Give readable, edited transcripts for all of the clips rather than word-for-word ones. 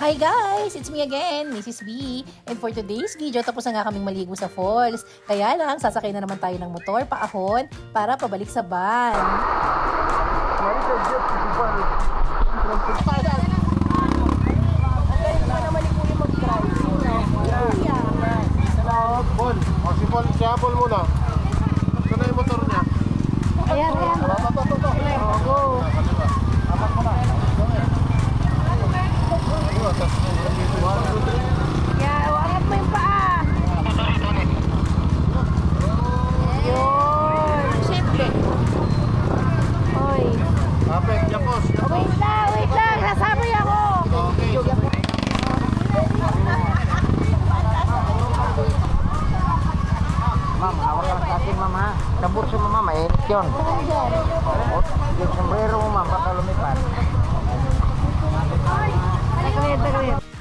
Hi guys! It's me again, Mrs. B. And for today's video, tapos na nga kaming maligo sa falls. Kaya lang, sasakay na naman tayo ng motor paahon para pabalik sa van. Paul, si Paul, siya Paul muna. Ito na yung motor niya. Ayan, ayan. Go. Yeah, wangat mo yung paa. Yun. Simple. Hoy. Kapit, yapos. Wait lang. Nasabay ako. Okay. Ma'am, hawak ka lang sa akin, ma'am, ha? Sabot sa mama, mainit yun. Yung sombrero mo, ma'am, baka lumipad.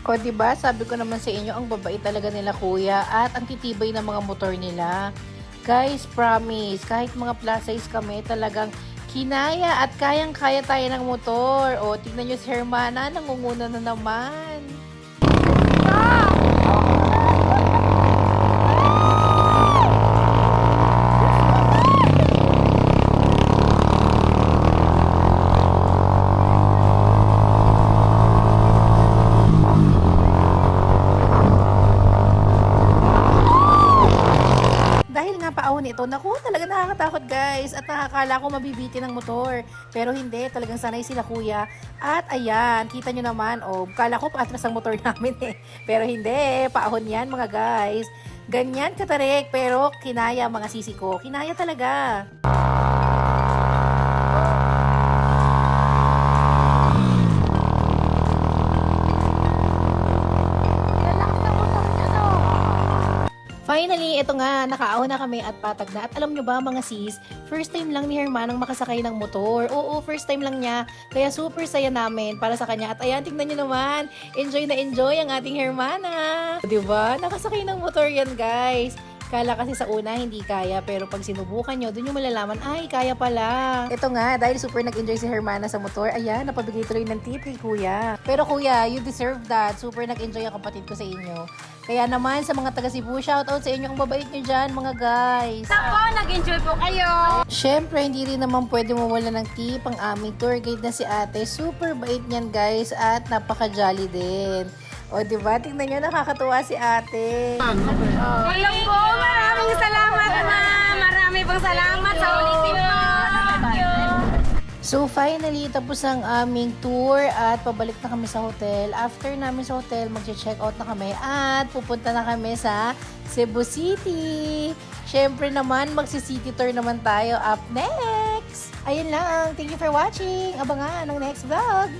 O diba, sabi ko naman sa inyo, ang babait talaga nila kuya at ang titibay ng mga motor nila. Guys, promise, kahit mga plus size kami, talagang kinaya at kayang-kaya tayo ng motor. O, tignan nyo si Hermana, nangunguna na naman. Dahil nga paahon ito, naku, talaga nakakatakot guys at nakakala ko mabibitin ng motor. Pero hindi, talagang sanay sila kuya. At ayan, kita nyo naman, kala ko paatras ang motor namin eh. Pero hindi, paahon yan mga guys. Ganyan katarik, pero kinaya mga sisi ko. Kinaya talaga. Finally, ito nga, nakaahon na kami at patag na. At alam nyo ba mga sis, first time lang ni Hermanang makasakay ng motor. Oo, first time lang niya. Kaya super saya namin para sa kanya. At ayan, tingnan nyo naman, enjoy na enjoy ang ating Hermana. Diba? Nakasakay ng motor yan guys. Kala kasi sa una hindi kaya, pero pag sinubukan nyo, dun yung malalaman, ay, kaya pala. Ito nga, dahil super nag-enjoy si Hermana sa motor, ayan, napabigay tuloy ng tip kay kuya. Pero kuya, you deserve that. Super nag-enjoy ang kapatid ko sa inyo. Kaya naman, sa mga taga Cebu, shoutout sa inyo, ang babait nyo dyan, mga guys. Ako, nag-enjoy po kayo. Siyempre, hindi rin naman pwede mawala ng tip ang aming tour guide na si ate. Super bait niyan guys, at napaka-jolly din. O, diba? Tingnan nyo, nakakatuwa si ate. Hello po, maraming salamat ma'am. Marami pong salamat sa ulitin po. Thank you. So finally, tapos ang aming tour at pabalik na kami sa hotel. After namin sa hotel, mag-check out na kami at pupunta na kami sa Cebu City. Siyempre naman, magsi-city tour naman tayo up next. Ayun lang. Thank you for watching. Abangan ang next vlog.